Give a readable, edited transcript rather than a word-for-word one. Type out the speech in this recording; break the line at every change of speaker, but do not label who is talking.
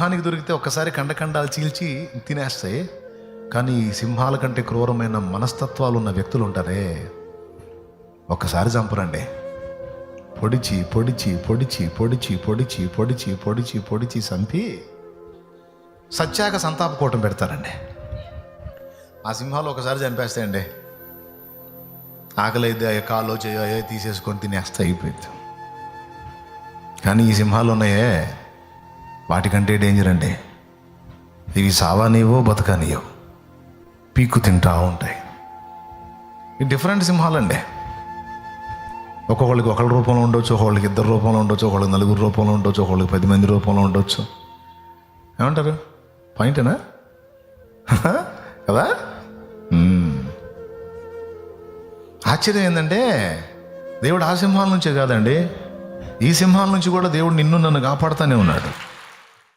సింహానికి దొరికితే ఒక్కసారి కండకండాలు చీల్చి తినేస్తాయి. కానీ ఈ సింహాల కంటే క్రూరమైన మనస్తత్వాలు ఉన్న వ్యక్తులు ఉంటారే, ఒక్కసారి చంపరండి. పొడిచి పొడిచి పొడిచి పొడిచి పొడిచి పొడిచి పొడిచి పొడిచి చంపి సత్యాక సంతాప కూటం పెడతారండి. ఆ సింహాలు ఒకసారి చంపేస్తాయండి. ఆకలి అయితే కాళ్ళు చేయో తీసేసుకొని తినేస్తాయి, అయిపోయింది. కానీ ఈ సింహాలు ఉన్నాయే, వాటికంటే డేంజర్ అండి. ఇవి సావానివో బతకనియో, పీక్కు తింటా ఉంటాయి. ఈ డిఫరెంట్ సింహాలండి. ఒక్కొక్కళ్ళకి ఒకళ్ళ రూపంలో ఉండొచ్చు, ఒకళ్ళకి ఇద్దరు రూపంలో ఉండొచ్చు, ఒకళ్ళకి నలుగురు రూపంలో ఉండొచ్చు, ఒకళ్ళకి 10 మంది రూపంలో ఉండొచ్చు. ఏమంటారు? పాయింటేనా కదా? ఆశ్చర్యం ఏంటంటే దేవుడు ఆ సింహాల నుంచే కాదండి, ఈ సింహాల నుంచి కూడా దేవుడు నిన్ను నన్ను కాపాడుతూనే ఉన్నాడు.